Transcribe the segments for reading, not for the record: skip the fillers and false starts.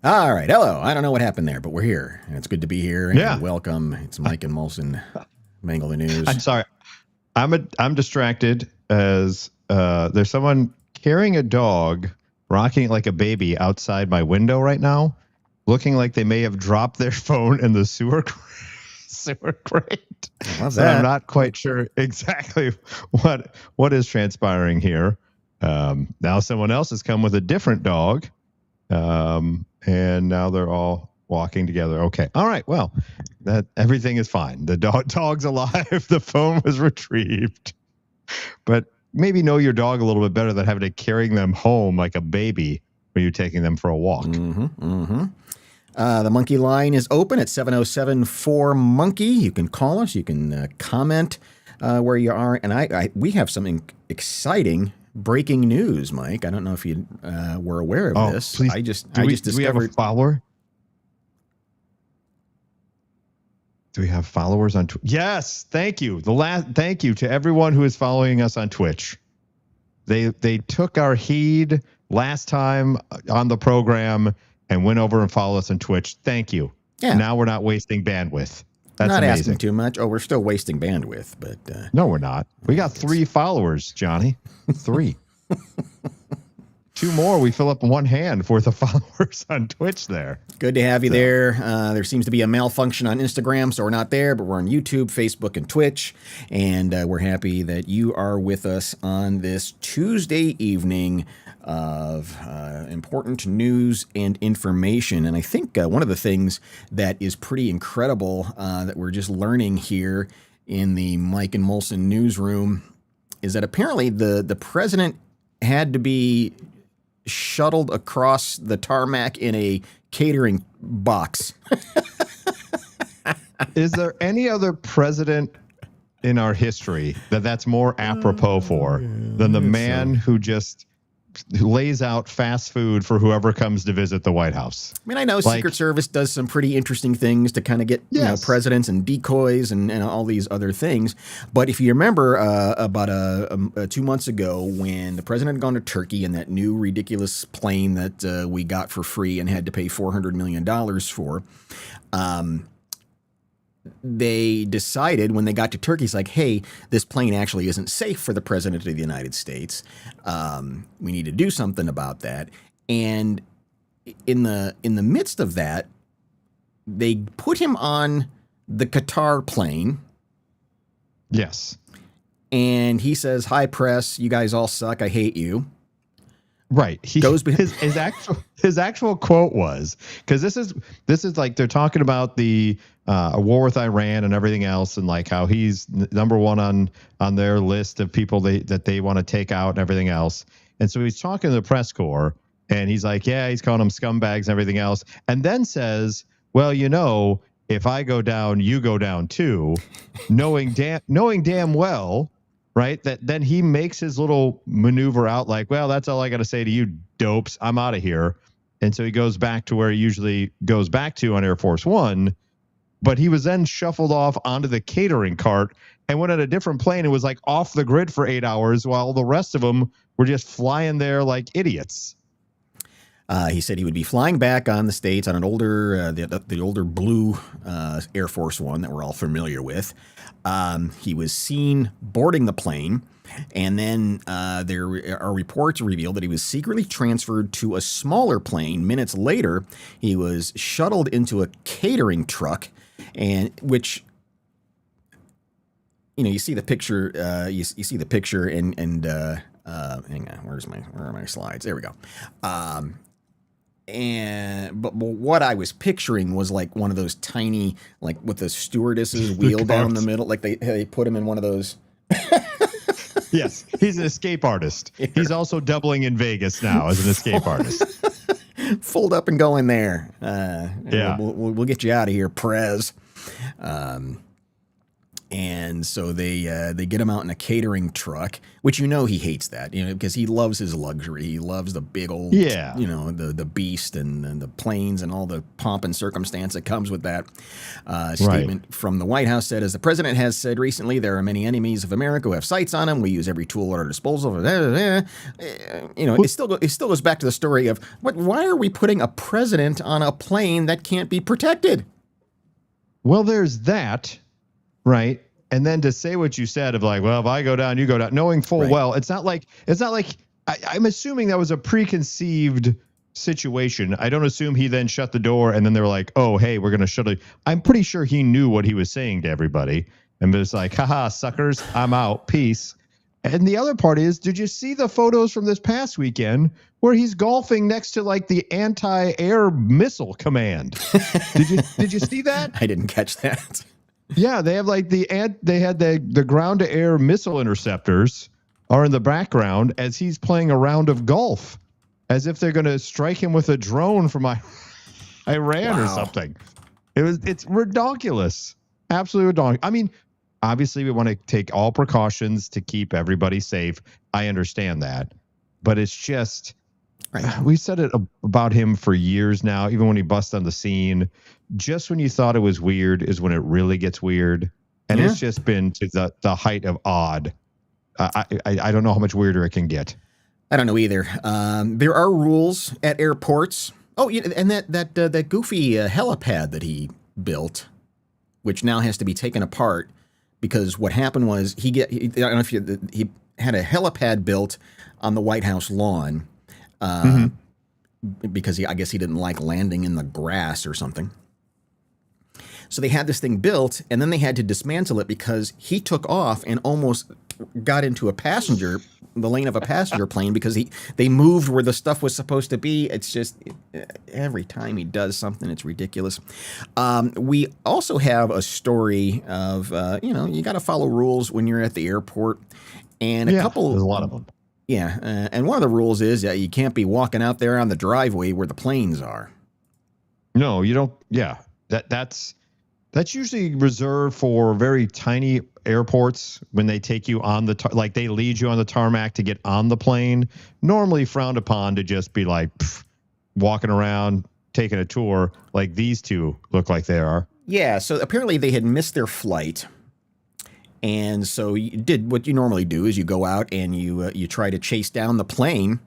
All right. Hello. I don't know what happened there, but we're here. And it's good to be here. And welcome. It's Mike and Molson. Mangle the News. I'm sorry. I'm distracted as there's someone carrying a dog, rocking it like a baby outside my window right now, looking like they may have dropped their phone in the sewer grate. Love So that. I'm not quite sure exactly what is transpiring here. Now someone else has come with a different dog. And now they're all walking together. Okay. All right. Well, that everything is fine. The dog's alive. The phone was retrieved. But maybe know your dog a little bit better than having to carry them home like a baby when you're taking them for a walk. The Monkey line is open at 707-4-MONKEY. You can call us. You can comment where you are. And we have something exciting breaking news, Mike. I don't know if you were aware of this. Please. I just Do we discovered. have a follower? Do we have followers on Twitch? Yes, thank you. Thank you to everyone who is following us on Twitch. They took our heed last time on the program and went over and followed us on Twitch. Thank you. Yeah. Now we're not wasting bandwidth. That's not amazing. Asking too much. Oh, we're still wasting bandwidth, but no, we're not. We got 3 followers, Johnny. 3. 2 more, we fill up one hand worth of followers on Twitch there. Good to have you there. There seems to be a malfunction on Instagram, so we're not there, but we're on YouTube, Facebook, and Twitch. And we're happy that you are with us on this Tuesday evening of important news and information. And I think one of the things that is pretty incredible that we're just learning here in the Mike and Molson newsroom is that apparently the president had to be shuttled across the tarmac in a catering box. Is there any other president in our history that's more apropos for than the man who just lays out fast food for whoever comes to visit the White House? I mean, I know Secret Service does some pretty interesting things to kind of get presidents and decoys and all these other things. But if you remember about 2 months ago when the president had gone to Turkey in that new ridiculous plane that we got for free and had to pay $400 million for, they decided when they got to Turkey, it's like, hey, this plane actually isn't safe for the president of the United States. We need to do something about that. And in the midst of that, they put him on the Qatar plane. Yes. And he says, "Hi, press. You guys all suck. I hate you." Right. His actual quote was, because this is like they're talking about the a war with Iran and everything else, and like how he's number one on their list of people that they want to take out and everything else. And so he's talking to the press corps, and he's like, yeah, he's calling them scumbags and everything else, and then says, well, if I go down, you go down too, knowing damn well. Right. That then he makes his little maneuver out like, well, that's all I got to say to you, dopes. I'm out of here. And so he goes back to where he usually goes back to on Air Force One. But he was then shuffled off onto the catering cart and went on a different plane and was like off the grid for 8 hours while the rest of them were just flying there like idiots. He said he would be flying back on the States on an older, the older blue Air Force One that we're all familiar with. He was seen boarding the plane, and then there are reports revealed that he was secretly transferred to a smaller plane. Minutes later, he was shuttled into a catering truck, and which you see the picture. You see the picture, and hang on, where are my slides? There we go. But what I was picturing was like one of those tiny, like with the stewardess's wheel down the middle, like they put him in one of those. Yes, he's an escape artist. He's also doubling in Vegas now as an escape artist. Fold up and go in there. Yeah, we'll get you out of here, Prez. And so they get him out in a catering truck, which he hates that, because he loves his luxury. He loves the big old, the beast and the planes and all the pomp and circumstance that comes with that. Statement from the White House said, as the president has said recently, there are many enemies of America who have sights on him. We use every tool at our disposal. It still goes back to the story of why are we putting a president on a plane that can't be protected? Well, there's that. Right. And then to say what you said of like, well, if I go down, you go down, knowing full well, it's not like I'm assuming that was a preconceived situation. I don't assume he then shut the door and then they were like, oh, hey, we're going to shut it. I'm pretty sure he knew what he was saying to everybody and was like, haha, suckers, I'm out. Peace. And the other part is, did you see the photos from this past weekend where he's golfing next to like the anti-air missile command? Did you see that? I didn't catch that. Yeah, they have like they had the ground to air missile interceptors are in the background as he's playing a round of golf, as if they're going to strike him with a drone from Iran or something. It's ridiculous, absolutely ridiculous. I mean, obviously we want to take all precautions to keep everybody safe. I understand that, but it's just. We said it about him for years now, even when he busts on the scene. Just when you thought it was weird is when it really gets weird. And it's just been to the height of odd. I don't know how much weirder it can get. I don't know either. There are rules at airports. Oh, yeah, and that goofy helipad that he built, which now has to be taken apart because what happened was I don't know if he had a helipad built on the White House lawn. Because I guess he didn't like landing in the grass or something. So they had this thing built, and then they had to dismantle it because he took off and almost got into the lane of a passenger plane because they moved where the stuff was supposed to be. It's just every time he does something, it's ridiculous. We also have a story of you got to follow rules when you're at the airport, and there's a lot of them. Yeah, and one of the rules is that you can't be walking out there on the driveway where the planes are. No, you don't. Yeah, that's usually reserved for very tiny airports when they take you on like they lead you on the tarmac to get on the plane. Normally frowned upon to just be like walking around taking a tour like these two look like they are. Yeah, so apparently they had missed their flight. And so you did what you normally do is you go out and you try to chase down the plane.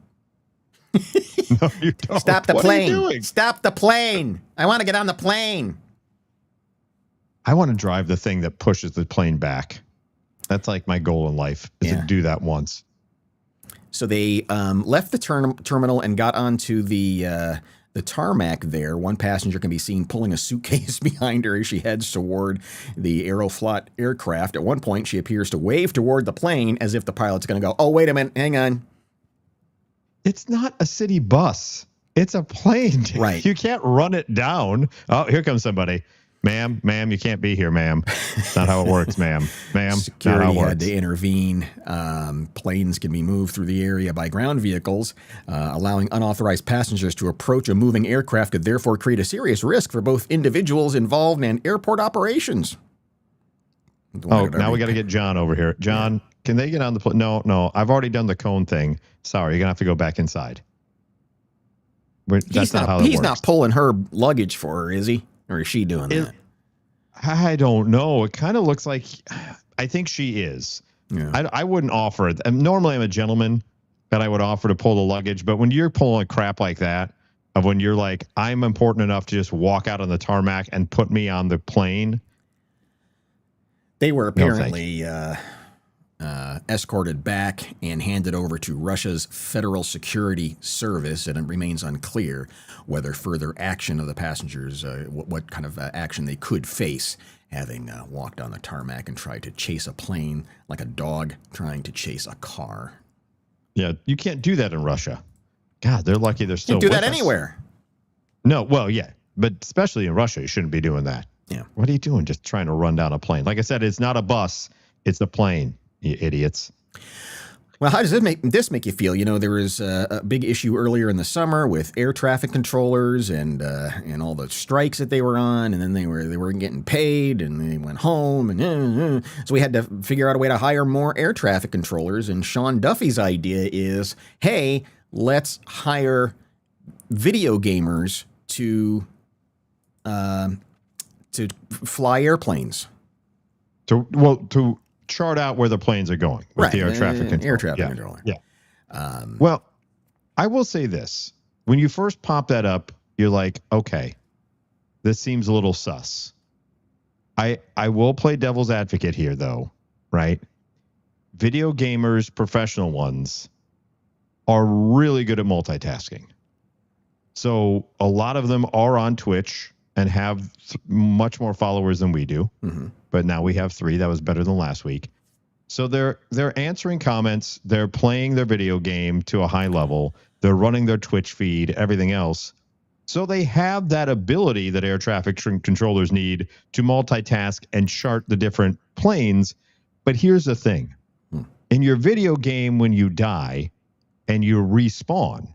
No, you don't. Stop the plane. What are you doing? Stop the plane. I want to get on the plane. I want to drive the thing that pushes the plane back. That's like my goal in life is to do that once. So they left the terminal and got onto the tarmac there. One passenger can be seen pulling a suitcase behind her as she heads toward the Aeroflot aircraft. At one point, she appears to wave toward the plane as if the pilot's going to go, oh, wait a minute, hang on. It's not a city bus. It's a plane. Right. You can't run it down. Oh, here comes somebody. Ma'am, you can't be here, ma'am. That's not how it works, ma'am. Security had to intervene. Planes can be moved through the area by ground vehicles. Allowing unauthorized passengers to approach a moving aircraft could therefore create a serious risk for both individuals involved and airport operations. Oh, now we got to get John over here. John, can they get on the plane? No. I've already done the cone thing. Sorry, you're going to have to go back inside. That's not how it works. He's not pulling her luggage for her, is he? Or is she doing that? I don't know. It kind of looks like, I think she is. Yeah. I wouldn't offer it. Normally I'm a gentleman that I would offer to pull the luggage. But when you're pulling crap like that, of when you're like, I'm important enough to just walk out on the tarmac and put me on the plane. They were apparently escorted back and handed over to Russia's Federal Security Service, and it remains unclear whether further action of the passengers, what kind of action they could face, having walked on the tarmac and tried to chase a plane like a dog trying to chase a car. Yeah, you can't do that in Russia. God, they're lucky they're still You can do that with us. anywhere. No, well, yeah, but especially in Russia, you shouldn't be doing that. Yeah. What are you doing just trying to run down a plane? Like I said, it's not a bus, it's a plane, you idiots. Well, how does this make you feel? You know, there was a big issue earlier in the summer with air traffic controllers and all the strikes that they were on, and then they weren't getting paid, and they went home, and so we had to figure out a way to hire more air traffic controllers. And Sean Duffy's idea is, hey, let's hire video gamers to fly airplanes. To chart out where the planes are going with the air traffic controller. Air traffic controller. Yeah. Well, I will say this. When you first pop that up, you're like, okay, this seems a little sus. I will play devil's advocate here, though, right? Video gamers, professional ones, are really good at multitasking. So a lot of them are on Twitch and have much more followers than we do. Mm-hmm. But now we have 3. That was better than last week. So they're answering comments. They're playing their video game to a high level. They're running their Twitch feed, everything else. So they have that ability that air traffic controllers need to multitask and chart the different planes. But here's the thing. In your video game, when you die and you respawn,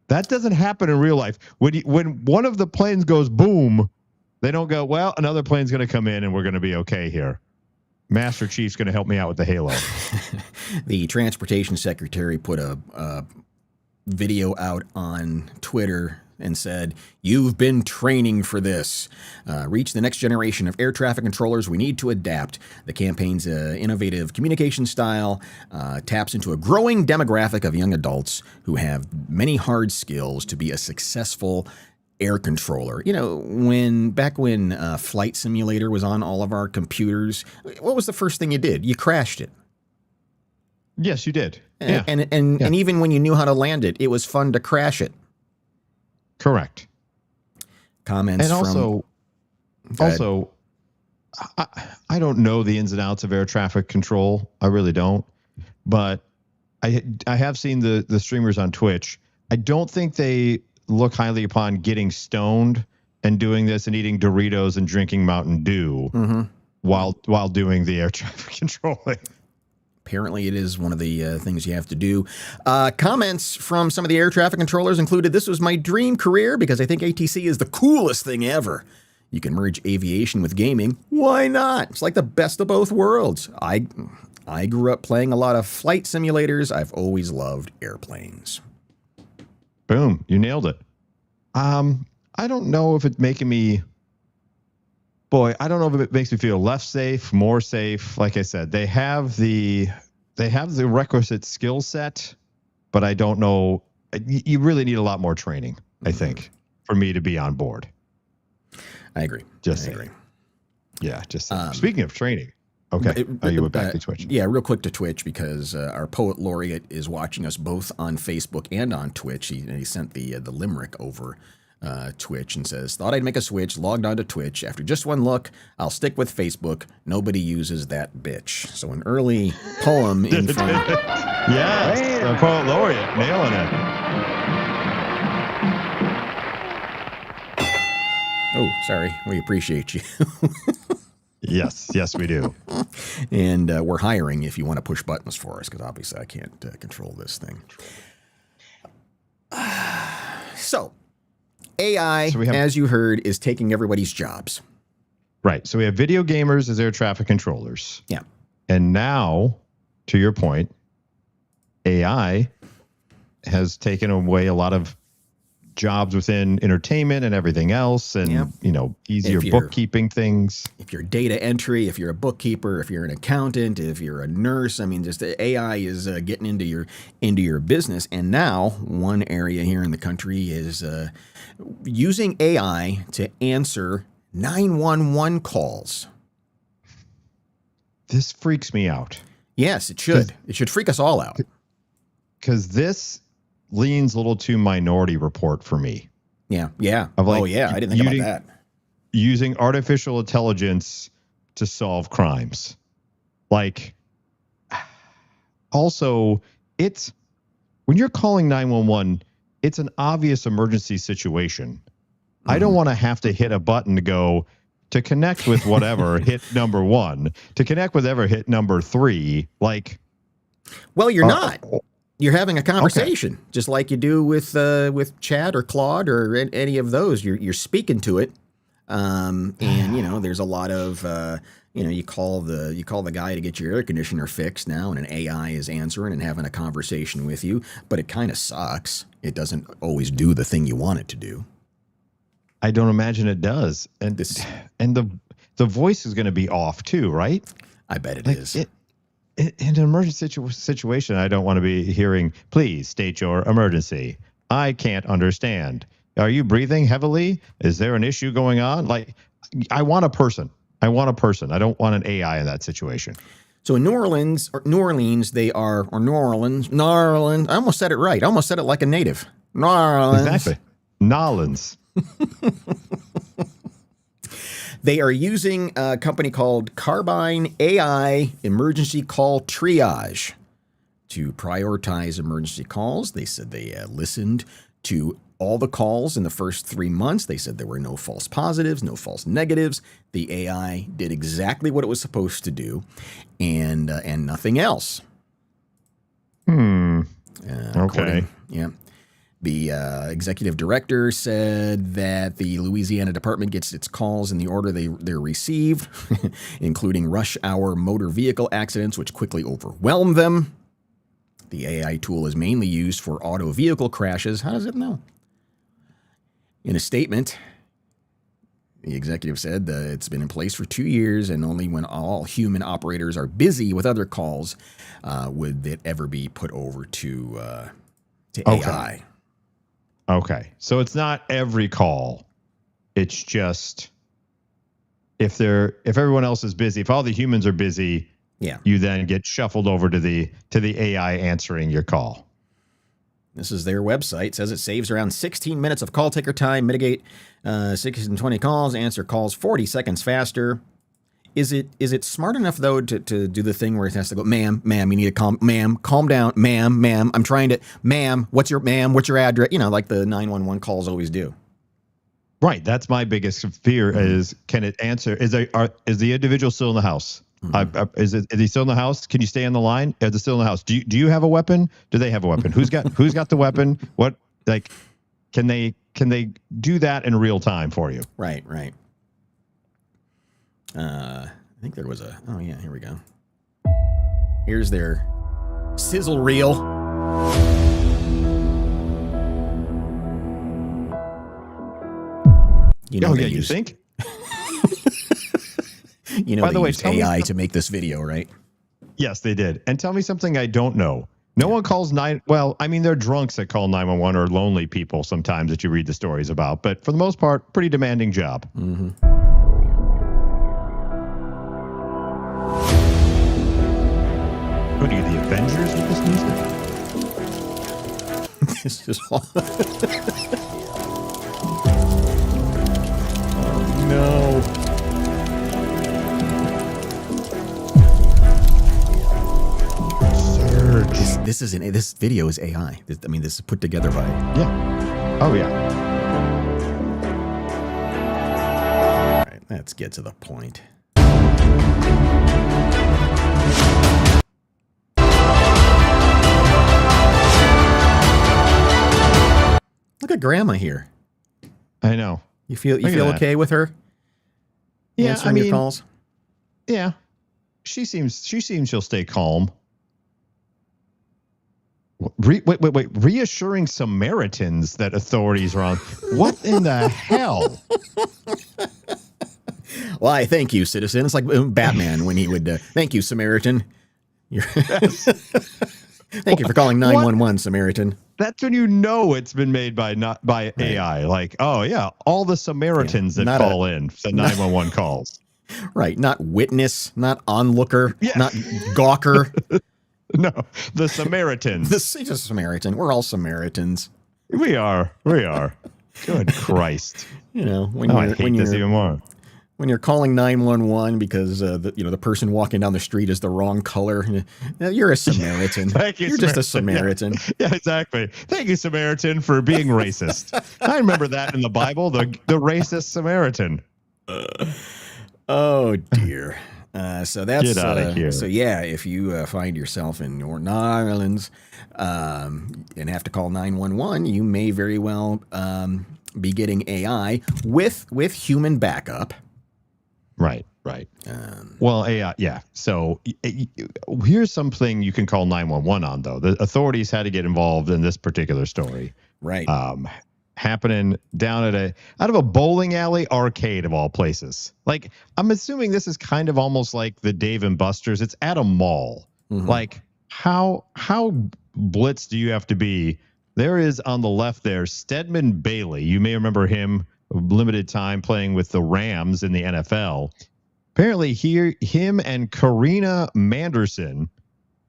that doesn't happen in real life. When one of the planes goes boom, they don't go, well, another plane's going to come in and we're going to be okay here. Master Chief's going to help me out with the Halo. The transportation secretary put a video out on Twitter and said, "You've been training for this. Reach the next generation of air traffic controllers. We need to adapt." The campaign's innovative communication style taps into a growing demographic of young adults who have many hard skills to be a successful air controller. You know, back when Flight Simulator was on all of our computers, what was the first thing you did? You crashed it. Yes, you did. And even when you knew how to land it, it was fun to crash it. Correct. Comments and also, I don't know the ins and outs of air traffic control. I really don't. But I have seen the streamers on Twitch. I don't think they look highly upon getting stoned and doing this and eating Doritos and drinking Mountain Dew while doing the air traffic controlling. Apparently, it is one of the things you have to do. Comments from some of the air traffic controllers included, "This was my dream career because I think ATC is the coolest thing ever. You can merge aviation with gaming. Why not? It's like the best of both worlds. I grew up playing a lot of flight simulators. I've always loved airplanes." Boom, you nailed it. I don't know if it's making me... Boy, I don't know if it makes me feel less safe, more safe. Like I said, they have the requisite skill set, but I don't know. You really need a lot more training, I think, for me to be on board. I agree. I agree. Yeah, just speaking of training. Okay, you went back to Twitch. Yeah, real quick to Twitch because our poet laureate is watching us both on Facebook and on Twitch. He sent the limerick over Twitch and says, "Thought I'd make a switch, logged on to Twitch. After just one look, I'll stick with Facebook. Nobody uses that bitch." So an early poem in front of... Yes, the poet laureate, nailing it. Oh, sorry. We appreciate you. Yes, we do. And we're hiring if you want to push buttons for us, because obviously I can't control this thing. So, AI, as you heard, is taking everybody's jobs. Right. So we have video gamers as air traffic controllers. Yeah. And now, to your point, AI has taken away a lot of jobs within entertainment and everything else, and easier bookkeeping things. If you're data entry, if you're a bookkeeper, if you're an accountant, if you're a nurse, I mean, just AI is getting into your business. And now one area here in the country is using AI to answer 911 calls. This freaks me out. Yes, it should. It should freak us all out. Because this leans a little too Minority Report for me. Yeah, yeah. Like, oh, yeah, I didn't think about that. Using artificial intelligence to solve crimes. Like, also, it's when you're calling 911, it's an obvious emergency situation. I don't want to have to hit a button to go to connect with whatever, hit number 1. To connect with ever, hit number 3. Like, well, you're not. You're having a conversation, just like you do with Chat or Claude or any of those. You're speaking to it, and there's a lot of you call the guy to get your air conditioner fixed now, and an AI is answering and having a conversation with you. But it kind of sucks. It doesn't always do the thing you want it to do. I don't imagine it does, and the voice is going to be off too, right? I bet it is. In an emergency situation, I don't want to be hearing, please state your emergency. I can't understand. Are you breathing heavily? Is there an issue going on? Like, I want a person. I don't want an AI in that situation. So in New Orleans, they are, or New Orleans. I almost said it right. I almost said it like a native. New Orleans. Exactly. Nolans. They are using a company called Carbine AI Emergency Call Triage to prioritize emergency calls. They said they listened to all the calls in the first 3 months. They said there were no false positives, no false negatives. The AI did exactly what it was supposed to do, and nothing else. Okay. Yeah. The executive director said that the Louisiana department gets its calls in the order they're received, including rush hour motor vehicle accidents, which quickly overwhelm them. The AI tool is mainly used for auto vehicle crashes. How does it know? In a statement, the executive said that it's been in place for 2 years, and only when all human operators are busy with other calls would it ever be put over to AI. Okay. So it's not every call. It's just if everyone else is busy, if all the humans are busy, you then get shuffled over to the AI answering your call. This is their website. It says it saves around 16 minutes of call taker time, mitigate 6 and 20 calls, answer calls 40 seconds faster. Is it smart enough, though, to do the thing where it has to go, ma'am, you need to calm down, ma'am, I'm trying to, ma'am, what's your address? Like the 911 calls always do. Right. That's my biggest fear is, can it answer? Is the individual still in the house? Is he still in the house? Can you stay on the line? Is it still in the house? Do you have a weapon? Do they have a weapon? Who's got the weapon? What, like, can they do that in real time for you? Right. I think there was here we go. Here's their sizzle reel. You think? By the way, used AI to make this video, right? Yes, they did. And tell me something I don't know. No one calls they're drunks that call 911 or lonely people sometimes that you read the stories about. But for the most part, pretty demanding job. Mm-hmm. What are you, the Avengers with this music? This is all. Oh, no. Surge. This video is AI. This is put together by. Yeah. Oh, yeah. All right, let's get to the point. Look at Grandma here. I know. You feel okay with her? Yeah, answering your calls. Yeah, she seems she'll stay calm. Wait! Reassuring Samaritans that authorities are on. What in the hell? Why? Thank you, citizen. It's like Batman when he would. Thank you, Samaritan. Thank you for calling 911, Samaritan. That's when you know it's been made by AI. Like, oh yeah, all the Samaritans that call in the 911 calls. Right. Not witness, not onlooker, Yeah. not gawker. No, the Samaritan. The Samaritan. We're all Samaritans. We are. Good Christ. You know, I hate this even more. When you're calling 911 because the person walking down the street is the wrong color, you're a Samaritan. Thank you, you're Samaritan. Just a Samaritan. Yeah, exactly. Thank you, Samaritan, for being racist. I remember that in the Bible, the racist Samaritan. Oh dear. So that's get out of here. So yeah, if you find yourself in Northern Ireland and have to call 911, you may very well be getting AI with human backup. Right. Well, AI, yeah. So here's something you can call 911 on, though. The authorities had to get involved in this particular story. Right. Happening down out of a bowling alley arcade of all places. Like, I'm assuming this is kind of almost like the Dave and Buster's. It's at a mall. Mm-hmm. Like, how blitz do you have to be? There is on the left there, Stedman Bailey. You may remember him, limited time playing with the Rams in the NFL. Apparently him and Karina Manderson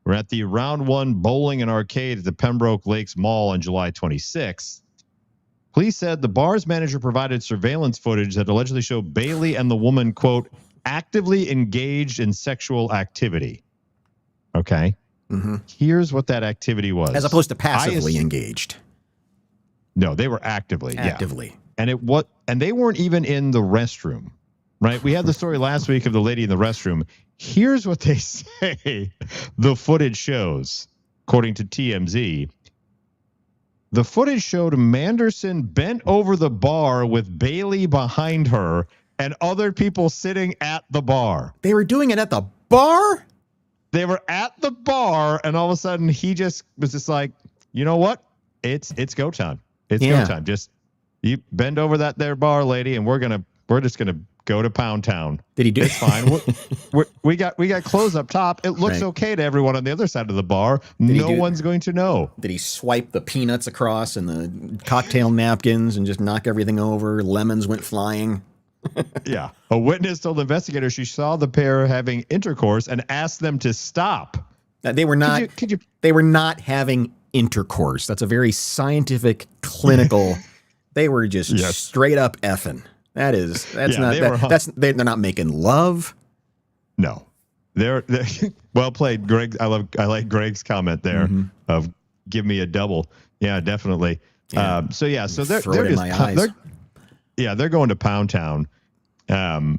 were at the Round 1 Bowling and Arcade at the Pembroke Lakes Mall on July 26th. Police said the bar's manager provided surveillance footage that allegedly showed Bailey and the woman, quote, actively engaged in sexual activity. Okay. Mm-hmm. Here's what that activity was. As opposed to passively engaged. No, they were actively. Actively. Yeah. And they weren't even in the restroom, right? We had the story last week of the lady in the restroom. Here's what they say the footage shows, according to TMZ. The footage showed Manderson bent over the bar with Bailey behind her and other people sitting at the bar. They were doing it at the bar? They were at the bar, and all of a sudden he just was just like, you know what? It's go time. It's go time. Just you bend over that there bar, lady, and we're just gonna go to Pound Town. Did he do it? It's fine. We got clothes up top. It looks okay to everyone on the other side of the bar. No one's going to know. Did he swipe the peanuts across and the cocktail napkins and just knock everything over? Lemons went flying. Yeah. A witness told investigators she saw the pair having intercourse and asked them to stop. They were not. They were not having intercourse. That's a very scientific, clinical. They were just straight up effing. That's not. They're not making love. No, they're well played, Greg. I like Greg's comment there of give me a double. Yeah, definitely. Yeah. So they're going to Pound Town, and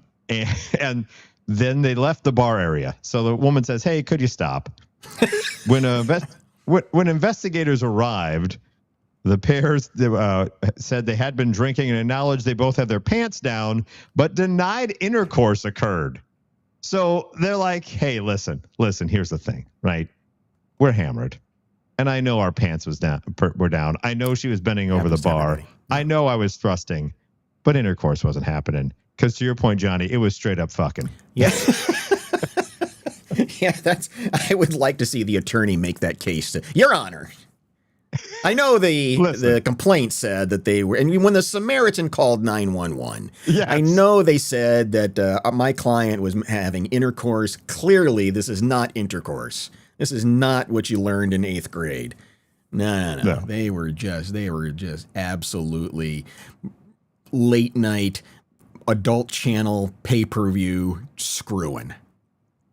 then they left the bar area. So the woman says, "Hey, could you stop?" When investigators arrived, the pairs said they had been drinking and acknowledged they both had their pants down, but denied intercourse occurred. So they're like, "Hey, listen. Here's the thing, right? We're hammered, and I know our pants were down. I know she was bending over the bar. Everybody. I know I was thrusting, but intercourse wasn't happening. Because to your point, Johnny, it was straight up fucking." Yes. Yeah, I would like to see the attorney make that case. Your Honor, I know the complaint said that they were, and when the Samaritan called 911, I know they said that my client was having intercourse. Clearly, this is not intercourse. This is not what you learned in 8th grade. No. They were just absolutely late night adult channel pay-per-view screwing.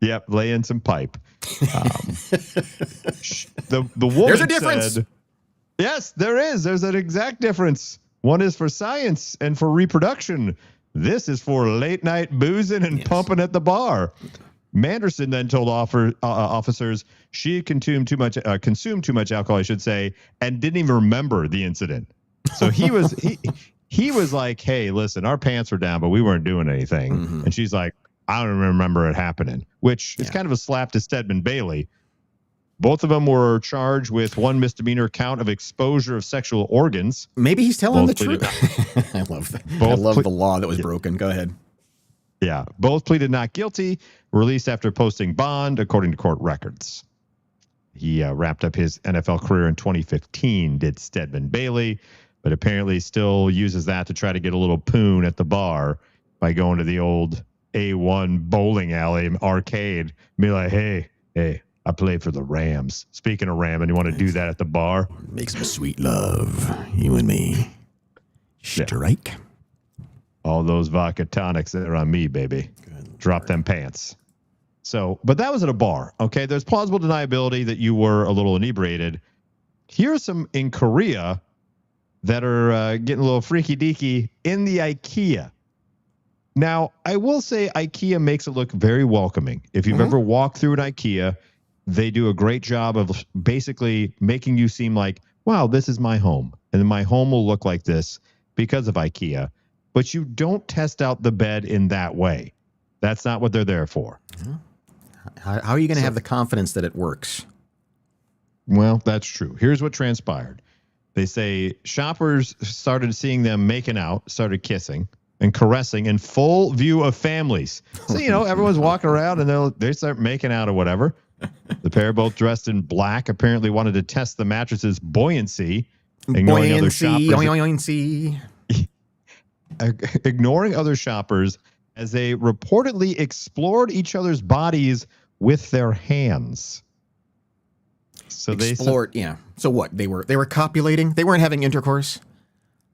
Yep, lay in some pipe. The woman There's a difference. Said, yes, there is. There's an exact difference. One is for science and for reproduction. This is for late night boozing and pumping at the bar. Manderson then told officers she consumed too much alcohol, I should say, and didn't even remember the incident. So he was like, "Hey, listen, our pants were down, but we weren't doing anything." Mm-hmm. And she's like, "I don't remember it happening," which is kind of a slap to Stedman Bailey. Both of them were charged with one misdemeanor count of exposure of sexual organs. Maybe he's telling the truth. I love that. I love the law that was broken. Go ahead. Yeah. Both pleaded not guilty, released after posting bond, according to court records. He wrapped up his NFL career in 2015, did Stedman Bailey, but apparently still uses that to try to get a little poon at the bar by going to the old A1 bowling alley arcade. Be like, hey, I play for the Rams. Speaking of Ram, and you want to do that at the bar? Make some sweet love, you and me. Strike. Yeah. All those vodka tonics that are on me, baby. Good Drop Lord. Them pants. So, but that was at a bar. Okay, there's plausible deniability that you were a little inebriated. Here's some in Korea that are getting a little freaky deaky in the IKEA. Now, I will say IKEA makes it look very welcoming. If you've ever walked through an IKEA, they do a great job of basically making you seem like, wow, this is my home. And my home will look like this because of IKEA. But you don't test out the bed in that way. That's not what they're there for. How are you going to have the confidence that it works? Well, that's true. Here's what transpired. They say shoppers started seeing them making out, started kissing and caressing in full view of families. So, everyone's walking around and they start making out or whatever. The pair, both dressed in black, apparently wanted to test the mattress's buoyancy. Ignoring other shoppers as they reportedly explored each other's bodies with their hands. So explored, yeah. So what? They were copulating? They weren't having intercourse?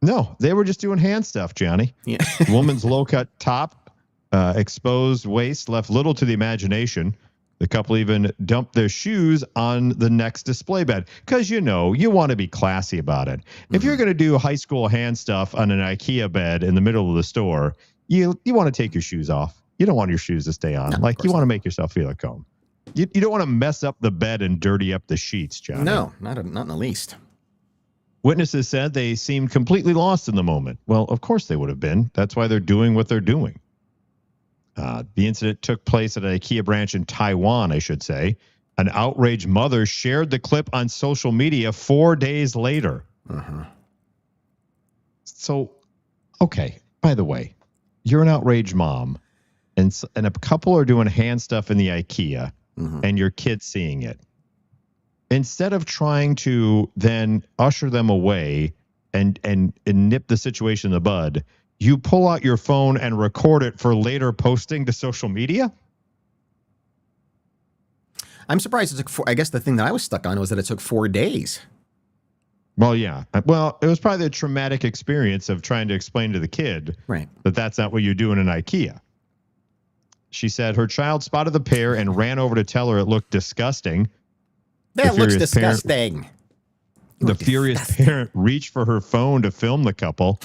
No, they were just doing hand stuff, Johnny. Yeah. Woman's low-cut top, exposed waist left little to the imagination. The couple even dumped their shoes on the next display bed because, you want to be classy about it. If you're going to do high school hand stuff on an IKEA bed in the middle of the store, you want to take your shoes off. You don't want your shoes to stay on. No, you want to make yourself feel at home. You don't want to mess up the bed and dirty up the sheets, Johnny. No, not in the least. Witnesses said they seemed completely lost in the moment. Well, of course they would have been. That's why they're doing what they're doing. The incident took place at an IKEA branch in Taiwan, I should say. An outraged mother shared the clip on social media 4 days later. So, okay, by the way, you're an outraged mom, and a couple are doing hand stuff in the IKEA, and your kid's seeing it. Instead of trying to then usher them away and nip the situation in the bud, you pull out your phone and record it for later posting to social media? I'm surprised it took I guess the thing that I was stuck on was that it took 4 days. Well, yeah. Well, it was probably the traumatic experience of trying to explain to the kid that that's not what you do in an IKEA. She said her child spotted the pair and ran over to tell her it looked disgusting. That looks disgusting. The furious parent reached for her phone to film the couple.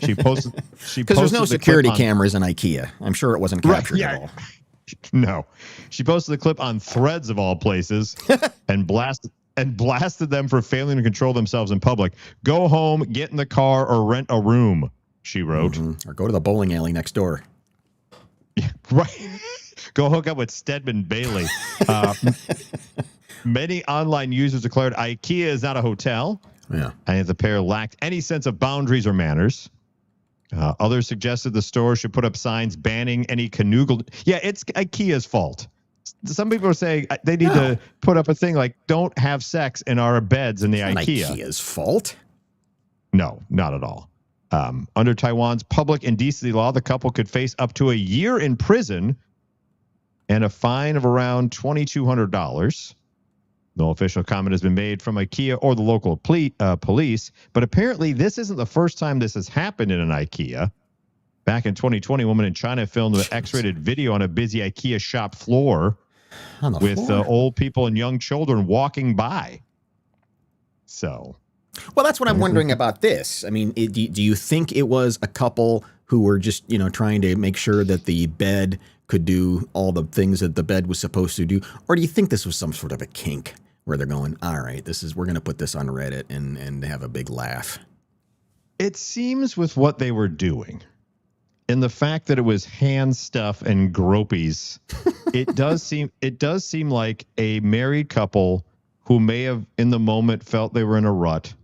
She posted because there's no security cameras in IKEA. I'm sure it wasn't captured at all. No. She posted the clip on Threads of all places and blasted them for failing to control themselves in public. Go home, get in the car, or rent a room, she wrote. Or go to the bowling alley next door. Yeah, right. Go hook up with Stedman Bailey. Many online users declared IKEA is not a hotel. Yeah. And the pair lacked any sense of boundaries or manners. Others suggested the store should put up signs banning any canoodle. Yeah, it's IKEA's fault. Some people are saying they need to put up a thing like, don't have sex in our beds in the IKEA. IKEA's fault? No, not at all. Under Taiwan's public indecency law, the couple could face up to a year in prison and a fine of around $2,200. No official comment has been made from IKEA or the local police, but apparently this isn't the first time this has happened in an IKEA. Back in 2020, a woman in China filmed an X-rated video on a busy IKEA shop floor with old people and young children walking by. So, well, that's what I'm wondering about this. I mean, do you think it was a couple who were just, trying to make sure that the bed could do all the things that the bed was supposed to do? Or do you think this was some sort of a kink where they're going, all right, we're going to put this on Reddit and have a big laugh? It seems with what they were doing and the fact that it was hand stuff and gropies, it does seem like a married couple who may have in the moment felt they were in a rut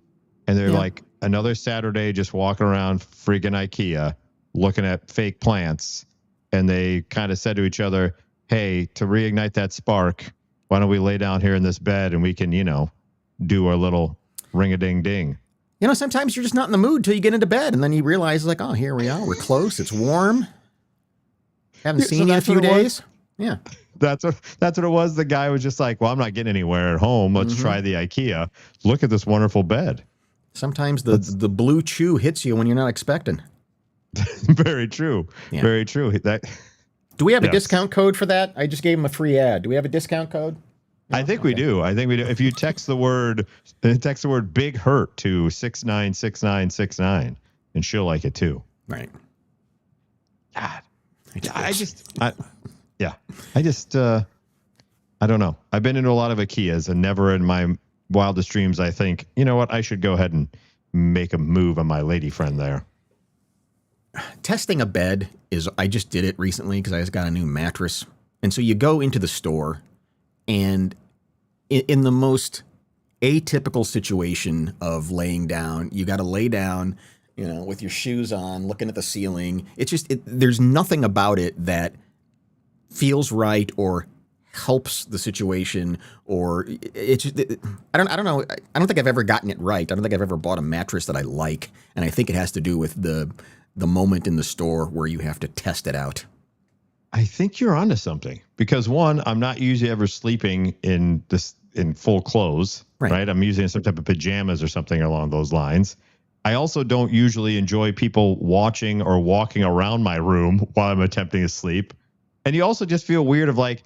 and they're like another Saturday just walking around freaking IKEA looking at fake plants. And they kind of said to each other, hey, to reignite that spark, why don't we lay down here in this bed and we can, do our little ring-a-ding-ding. Sometimes you're just not in the mood till you get into bed and then you realize like, oh, here we are. We're close. It's warm. Haven't seen you in a few days. Yeah. That's what it was. The guy was just like, well, I'm not getting anywhere at home. Let's try the IKEA. Look at this wonderful bed. Sometimes the blue chew hits you when you're not expecting. Very true. Yeah. Very true. Do we have a discount code for that? I just gave him a free ad. Do we have a discount code? No? I think we do. If you text the word big hurt to 696969, and she'll like it too. Right. God. I don't know. I've been into a lot of IKEAs, and never in my wildest dreams I think, you know what, I should go ahead and make a move on my lady friend there. Testing a bed I just did it recently because I just got a new mattress. And so you go into the store, and in the most atypical situation of laying down, you got to lay down, with your shoes on, looking at the ceiling. It's just, there's nothing about it that feels right or helps the situation, or I don't know. I don't think I've ever gotten it right. I don't think I've ever bought a mattress that I like. And I think it has to do with the moment in the store where you have to test it out. I think you're onto something, because one, I'm not usually ever sleeping in full clothes, right? I'm usually in some type of pajamas or something along those lines. I also don't usually enjoy people watching or walking around my room while I'm attempting to sleep. And you also just feel weird of like,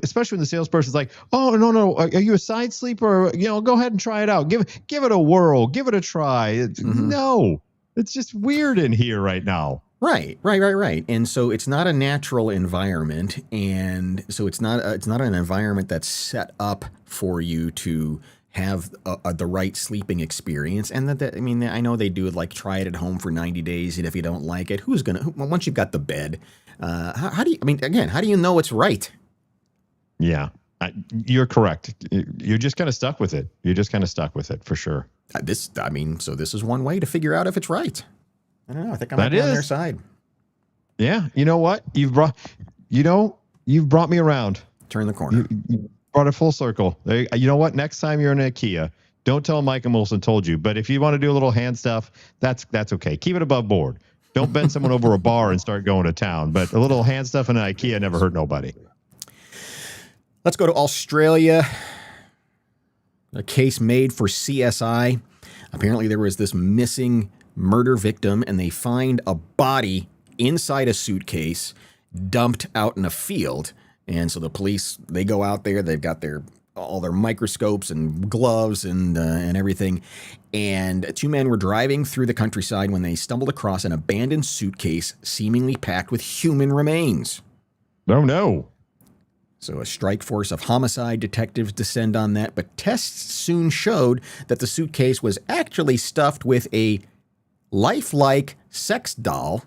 especially when the salesperson's like, oh, no, are you a side sleeper? Go ahead and try it out. Give it a whirl. Give it a try. No, it's just weird in here right now. Right. And so it's not a natural environment. And so it's not an environment that's set up for you to have the right sleeping experience. And I know they do like try it at home for 90 days. And if you don't like it, once you've got the bed, how do you know it's right? Yeah, you're correct. You're just kind of stuck with it. For sure. So this is one way to figure out if it's right. I don't know. I think I'm on their side. Yeah. You know what? You've brought me around. Turn the corner. You brought it full circle. You know what? Next time you're in IKEA, don't tell Mike and Molson told you. But if you want to do a little hand stuff, that's okay. Keep it above board. Don't bend someone over a bar and start going to town. But a little hand stuff in an IKEA never hurt nobody. Let's go to Australia. A case made for CSI. Apparently there was this missing murder victim, and they find a body inside a suitcase dumped out in a field. And so the police, they go out there, they've got all their microscopes and gloves and everything. And two men were driving through the countryside when they stumbled across an abandoned suitcase seemingly packed with human remains. Oh, no. So a strike force of homicide detectives descend on that, but tests soon showed that the suitcase was actually stuffed with a lifelike sex doll.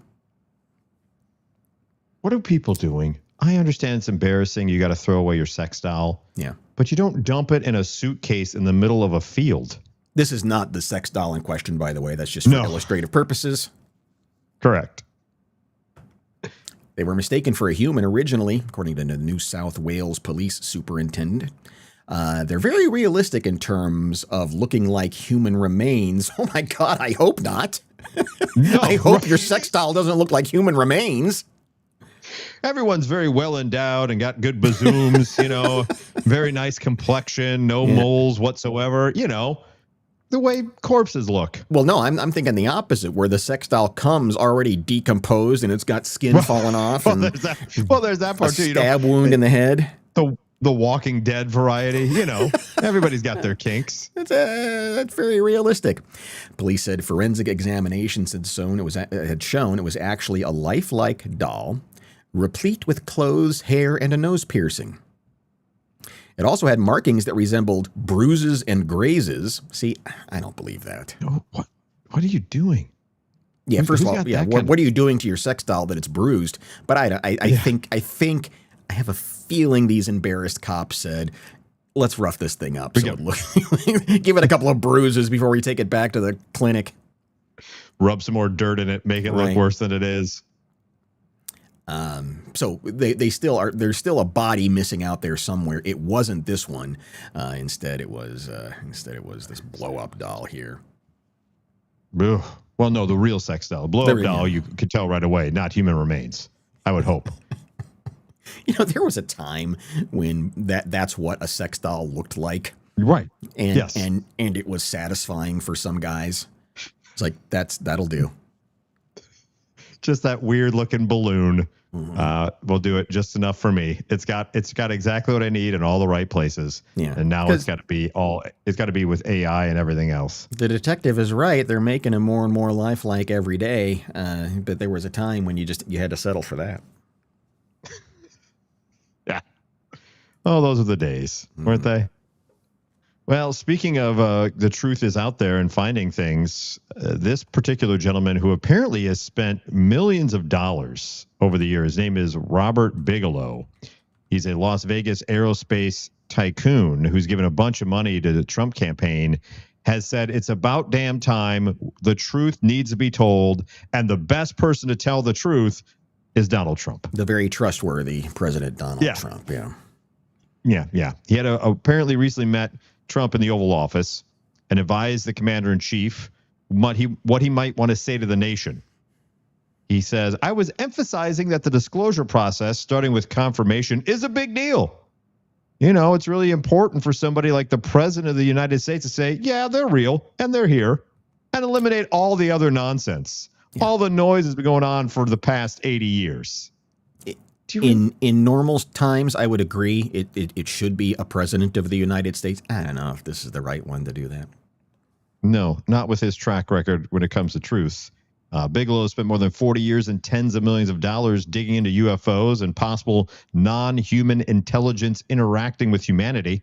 What are people doing? I understand it's embarrassing. You got to throw away your sex doll. Yeah. But you don't dump it in a suitcase in the middle of a field. This is not the sex doll in question, by the way. That's just for illustrative purposes. Correct. They were mistaken for a human originally, according to the New South Wales police superintendent. They're very realistic in terms of looking like human remains. Oh, my God, I hope not. No, I hope your sex doll doesn't look like human remains. Everyone's very well endowed and got good bazooms, very nice complexion, no moles whatsoever, the way corpses look. Well, no, I'm thinking the opposite, where the sex doll comes already decomposed and it's got skin falling off. Well, there's that part too. A stab wound in the head. The Walking Dead variety, everybody's got their kinks. That's very realistic. Police said forensic examinations had shown it was actually a lifelike doll, replete with clothes, hair, and a nose piercing. It also had markings that resembled bruises and grazes. See, I don't believe that. Oh, what are you doing? Yeah, first of all, what are you doing to your sex doll that it's bruised? But I think I have a feeling these embarrassed cops said, let's rough this thing up. So give it a couple of bruises before we take it back to the clinic. Rub some more dirt in it, make it look worse than it is. So there's still a body missing out there somewhere. It wasn't this one. Instead it was this blow up doll here. Ugh. Well, no, the real sex doll. Blow up doll, you could tell right away, not human remains. I would hope. There was a time when that's what a sex doll looked like. Right. And Yes. and it was satisfying for some guys. It's like that'll do. Just that weird looking balloon. Will do it just enough for me. It's got exactly what I need in all the right places. Yeah. And now it's got to be with AI and everything else. The detective is right. They're making him more and more lifelike every day. But there was a time when you had to settle for that. Yeah. Oh, those are the days, weren't they? Well, speaking of the truth is out there and finding things, this particular gentleman who apparently has spent millions of dollars over the years, his name is Robert Bigelow. He's a Las Vegas aerospace tycoon who's given a bunch of money to the Trump campaign, has said it's about damn time. The truth needs to be told. And the best person to tell the truth is Donald Trump. The very trustworthy President Donald Trump. Yeah. Yeah. He had apparently recently met Trump in the Oval Office and advised the commander in chief what he might want to say to the nation. He says, I was emphasizing that the disclosure process, starting with confirmation, is a big deal. It's really important for somebody like the president of the United States to say, yeah, they're real and they're here, and eliminate all the other nonsense. Yeah. All the noise has been going on for the past 80 years. In normal times, I would agree. It should be a president of the United States. I don't know if this is the right one to do that. No, not with his track record when it comes to truth. Bigelow spent more than 40 years and tens of millions of dollars digging into UFOs and possible non-human intelligence interacting with humanity.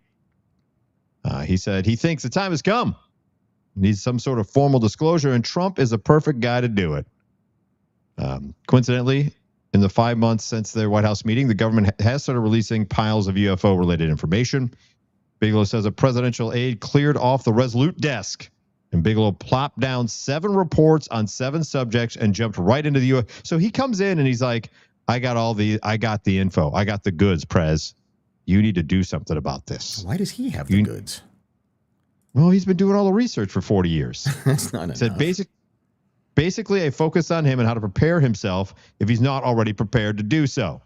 He said he thinks the time has come. Needs some sort of formal disclosure, and Trump is a perfect guy to do it. Coincidentally, in the 5 months since their White House meeting, the government has started releasing piles of UFO-related information. Bigelow says a presidential aide cleared off the Resolute desk, and Bigelow plopped down 7 reports on 7 subjects and jumped right into the UFO. So he comes in and he's like, I got the info. I got the goods, Prez. You need to do something about this. Why does he have the goods? Well, he's been doing all the research for 40 years. That's not enough. Said basically a focus on him and how to prepare himself if he's not already prepared to do so.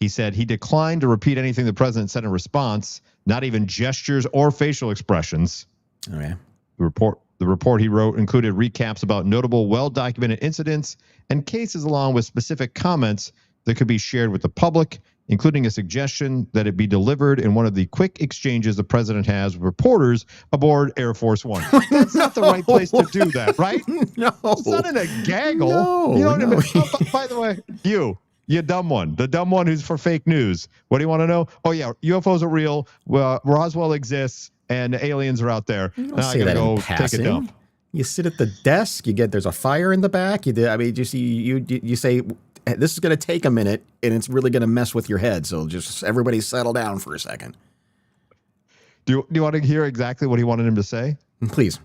He said he declined to repeat anything the president said in response, not even gestures or facial expressions. Okay. The report he wrote included recaps about notable, well-documented incidents and cases, along with specific comments that could be shared with the public, including a suggestion that it be delivered in one of the quick exchanges the president has with reporters aboard Air Force One. That's not the right place to do that, right? No. It's not in a gaggle. No, you know what I mean? Oh, by the way, you dumb one. The dumb one who's for fake news. What do you want to know? Oh, yeah, UFOs are real. Well, Roswell exists, and aliens are out there. You don't say that in passing. Take a dump. You sit at the desk. There's a fire in the back. You say, this is going to take a minute, and it's really going to mess with your head. So just everybody settle down for a second. Do you want to hear exactly what he wanted him to say? Please.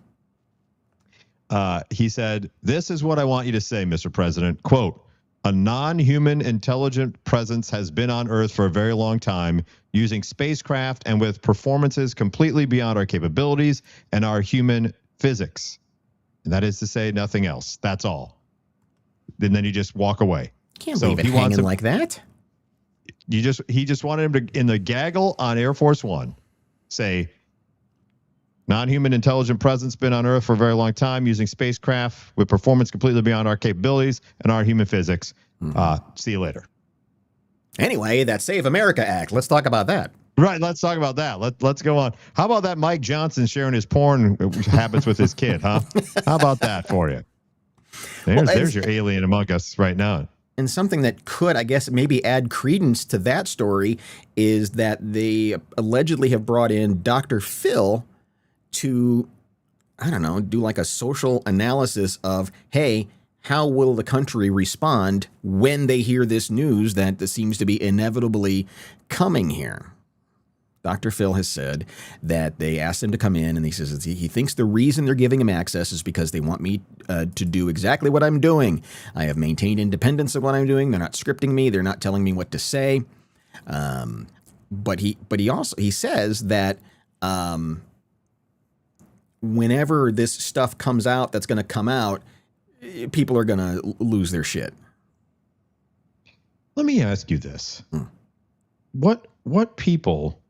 He said, this is what I want you to say, Mr. President. Quote, a non-human intelligent presence has been on Earth for a very long time, using spacecraft and with performances completely beyond our capabilities and our human physics. And that is to say nothing else. That's all. And then you just walk away. Can't leave it hanging like that. He just wanted him to, in the gaggle on Air Force One, say, non-human intelligent presence been on Earth for a very long time, using spacecraft with performance completely beyond our capabilities and our human physics. See you later. Anyway, that Save America Act. Let's talk about that. Right. Let's talk about that. Let's go on. How about that Mike Johnson sharing his porn habits with his kid, huh? How about that for you? There's your alien among us right now. And something that could, I guess, maybe add credence to that story is that they allegedly have brought in Dr. Phil to, I don't know, do like a social analysis of, hey, how will the country respond when they hear this news that seems to be inevitably coming here? Dr. Phil has said that they asked him to come in, and he says he thinks the reason they're giving him access is because they want me to do exactly what I'm doing. I have maintained independence of what I'm doing. They're not scripting me. They're not telling me what to say. But he says that whenever this stuff comes out that's going to come out, people are going to lose their shit. Let me ask you this. What people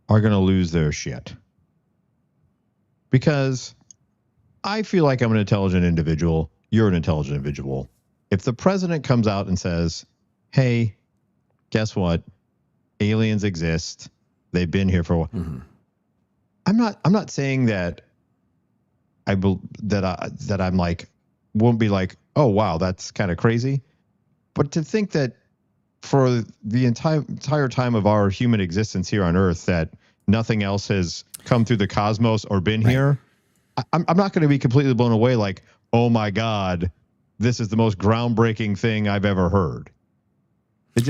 are going to lose their shit? Because I feel like I'm an intelligent individual. You're an intelligent individual. If the president comes out and says, hey, guess what? Aliens exist. They've been here for a while. Mm-hmm. I'm not saying that that I'm like, won't be like, oh, wow, that's kind of crazy. But to think that for the entire time of our human existence here on Earth, that nothing else has come through the cosmos or been here, I'm not going to be completely blown away like, oh, my God, this is the most groundbreaking thing I've ever heard. I'm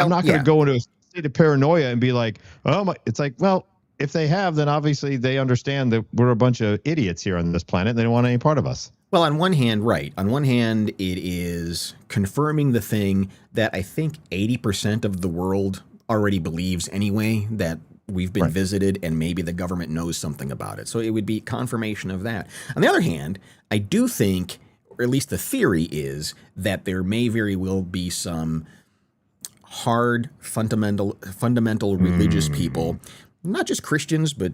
not going to go into a state of paranoia and be like, oh, my. It's like, well, if they have, then obviously they understand that we're a bunch of idiots here on this planet. And they don't want any part of us. Well, on one hand, right. On one hand, it is confirming the thing that I think 80% of the world already believes anyway, that we've been visited and maybe the government knows something about it. So it would be confirmation of that. On the other hand, I do think, or at least the theory is, that there may very well be some hard, fundamental religious people, not just Christians, but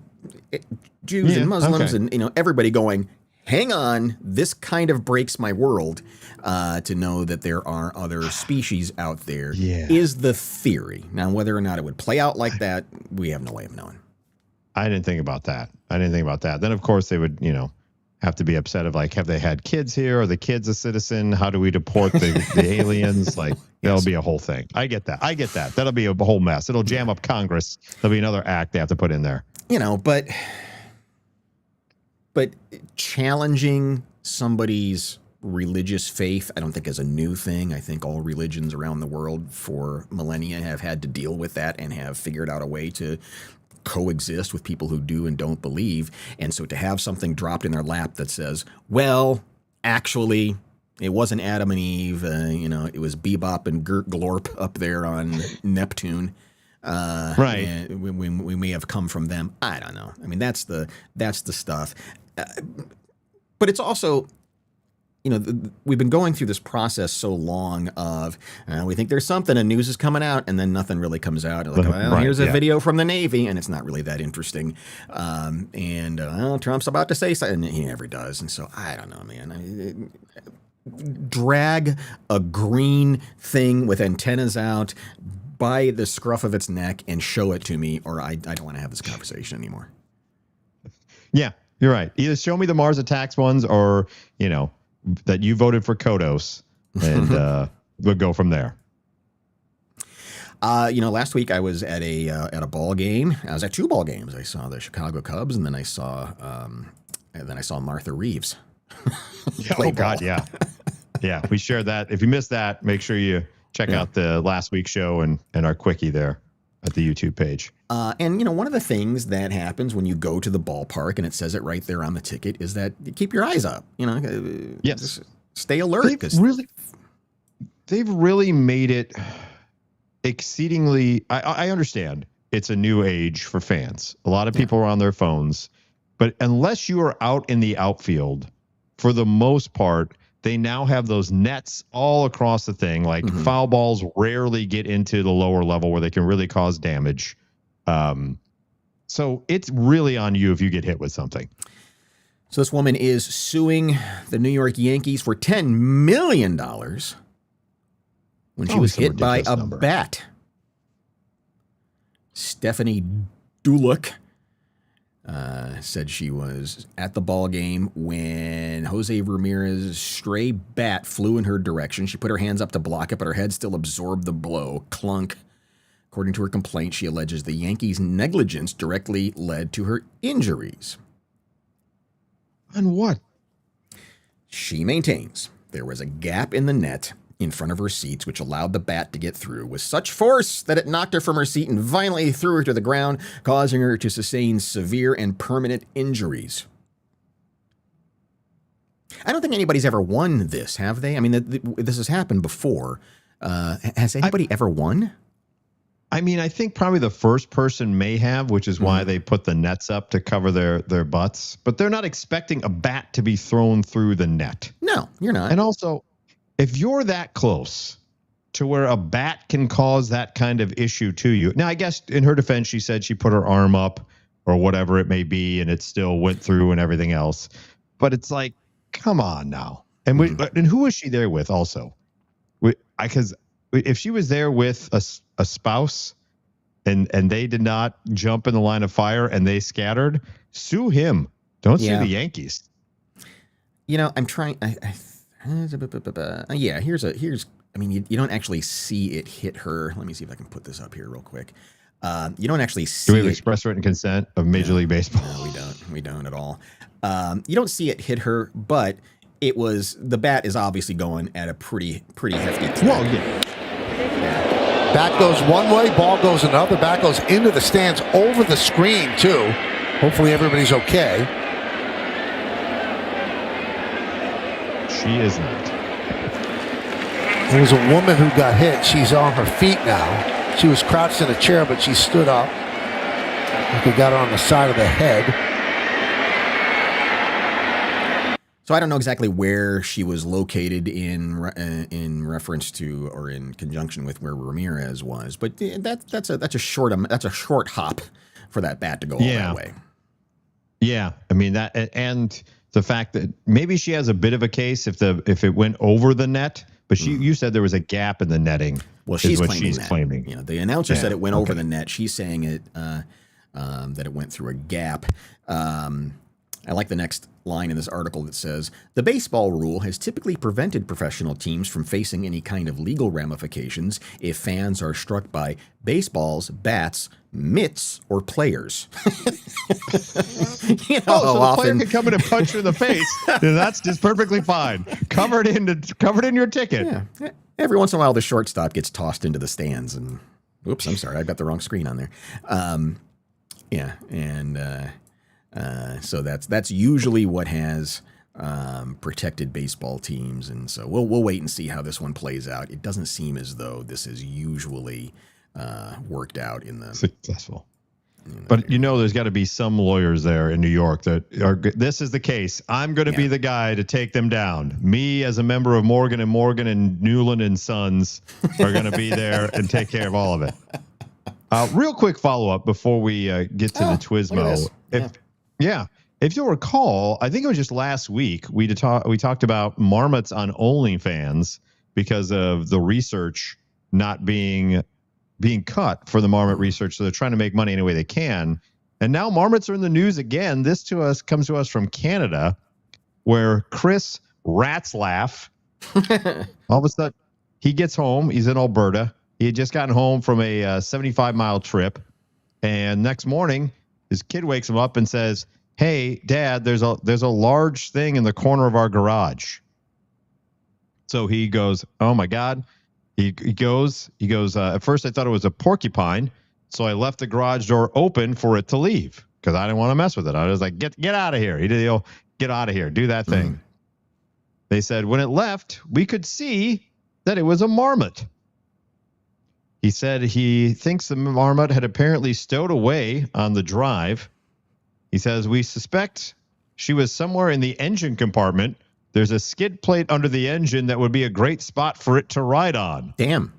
Jews and Muslims and everybody going, hang on, this kind of breaks my world, to know that there are other species out there is the theory. Now, whether or not it would play out like that, we have no way of knowing. I didn't think about that. Then, of course, they would, have to be upset of like, have they had kids here? Are the kids a citizen? How do we deport the aliens? Like, that'll be a whole thing. I get that. That'll be a whole mess. It'll jam up Congress. There'll be another act they have to put in there. But challenging somebody's religious faith, I don't think is a new thing. I think all religions around the world for millennia have had to deal with that and have figured out a way to coexist with people who do and don't believe. And so to have something dropped in their lap that says, well, actually, it wasn't Adam and Eve, it was Bebop and Gert Glorp up there on Neptune. Right. And we may have come from them. I don't know. I mean, that's the stuff. But it's also, we've been going through this process so long of we think there's something and news is coming out and then nothing really comes out. Like, well, here's a video from the Navy and it's not really that interesting. Trump's about to say something and he never does. And so I don't know, man. Drag a green thing with antennas out by the scruff of its neck and show it to me, or I don't want to have this conversation anymore. Yeah, you're right. Either show me the Mars Attacks ones or, that you voted for Kodos, and we'll go from there. Last week I was at a ball game. I was at two ball games. I saw the Chicago Cubs, and then I saw Martha Reeves. Oh God, yeah. Yeah, we shared that. If you missed that, make sure you check out the last week's show and our quickie there at the YouTube page. And one of the things that happens when you go to the ballpark, and it says it right there on the ticket, is that you keep your eyes up. Yes, stay alert. They've really made it exceedingly. I understand it's a new age for fans. A lot of people are on their phones, but unless you are out in the outfield, for the most part, they now have those nets all across the thing. Like foul balls rarely get into the lower level where they can really cause damage. So it's really on you if you get hit with something. So this woman is suing the New York Yankees for $10 million when she was hit by a bat. Stephanie Duluk said she was at the ball game when Jose Ramirez's stray bat flew in her direction. She put her hands up to block it, but her head still absorbed the blow. Clunk. According to her complaint, she alleges the Yankees' negligence directly led to her injuries. On what? She maintains there was a gap in the net in front of her seats, which allowed the bat to get through with such force that it knocked her from her seat and violently threw her to the ground, causing her to sustain severe and permanent injuries. I don't think anybody's ever won this, have they? I mean, this has happened before. Has anybody ever won? I mean, I think probably the first person may have, which is why they put the nets up to cover their butts. But they're not expecting a bat to be thrown through the net. No, you're not. And also, if you're that close to where a bat can cause that kind of issue to you. Now, I guess in her defense, she said she put her arm up or whatever it may be, and it still went through and everything else. But it's like, come on now. And and who was she there with also? Because if she was there with a spouse and they did not jump in the line of fire and they scattered, sue him. Don't sue the Yankees. I'm trying. Here's. I mean, you don't actually see it hit her. Let me see if I can put this up here real quick. You don't actually see. Do we have express written consent of Major League Baseball? No, we don't. We don't at all. You don't see it hit her, but the bat is obviously going at a pretty hefty clip. Well, yeah. Bat goes one way, ball goes another. Bat goes into the stands over the screen too. Hopefully everybody's okay. She is not. There was a woman who got hit. She's on her feet now. She was crouched in a chair, but she stood up. I think they got her on the side of the head. So I don't know exactly where she was located in reference to or in conjunction with where Ramirez was, but that's a short hop for that bat to go all that way. Yeah, I mean that, and the fact that maybe she has a bit of a case if it went over the net. But you said there was a gap in the netting. Well, she's claiming. The announcer said it went over the net. She's saying that it went through a gap. I like the next line in this article that says, the baseball rule has typically prevented professional teams from facing any kind of legal ramifications if fans are struck by baseballs, bats, mitts, or players. So the player can come in and punch you in the face. And that's just perfectly fine. Covered in your ticket. Yeah. Every once in a while, the shortstop gets tossed into the stands, and oops, I'm sorry, I've got the wrong screen on there. So that's usually what has protected baseball teams, and so we'll wait and see how this one plays out. It doesn't seem as though this is usually worked out in the successful. But there's got to be some lawyers there in New York that are. This is the case. I'm going to be the guy to take them down. Me as a member of Morgan and Newland and Sons are going to be there and take care of all of it. Real quick follow up before we get to the Twismo. If you'll recall, I think it was just last week we talked about marmots on OnlyFans because of the research not being cut for the marmot research. So they're trying to make money any way they can. And now marmots are in the news again. This comes to us from Canada, where Chris Ratzlaff, all of a sudden, he gets home. He's in Alberta. He had just gotten home from a 75-mile trip. And next morning, his kid wakes him up and says, "Hey, Dad, there's a large thing in the corner of our garage." So he goes, "Oh my God." He goes, at first I thought it was a porcupine, so I left the garage door open for it to leave because I didn't want to mess with it. I was like, get out of here. He did the get out of here, do that thing. They said when it left, we could see that it was a marmot. He said he thinks the marmot had apparently stowed away on the drive. He says, we suspect she was somewhere in the engine compartment. There's a skid plate under the engine that would be a great spot for it to ride on. Damn.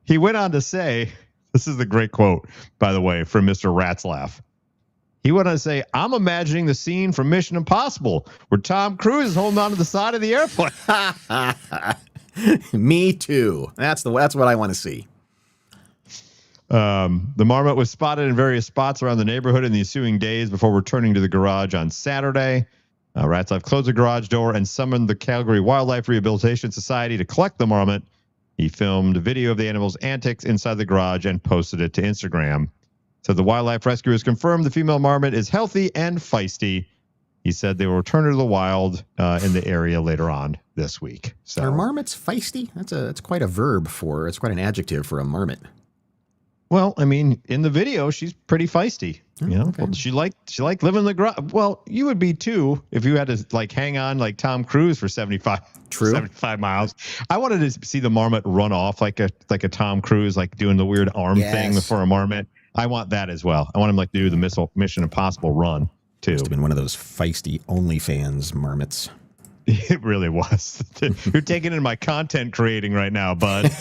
He went on to say, this is the great quote, by the way, from Mr. Ratzlaff. He went on to say, I'm imagining the scene from Mission Impossible where Tom Cruise is holding onto the side of the airplane. Me too. That's what I want to see. The marmot was spotted in various spots around the neighborhood in the ensuing days before returning to the garage on Saturday. Ratzlaff closed the garage door and summoned the Calgary Wildlife Rehabilitation Society to collect the marmot. He filmed a video of the animal's antics inside the garage and posted it to Instagram. So the wildlife rescuers confirmed the female marmot is healthy and feisty. He said they will return her to the wild in the area later on this week. So are marmots feisty? That's quite a verb it's quite an adjective for a marmot. Well, I mean, in the video, she's pretty feisty. Okay. Well, she liked living in the garage. Well, you would be too if you had to hang on like Tom Cruise for 75 miles. I wanted to see the marmot run off like a Tom Cruise, like doing the weird arm thing for a marmot. I want that as well. I want him to do the Mission Impossible run too. Must have been one of those feisty OnlyFans marmots. It really was. You're taking in my content creating right now, bud.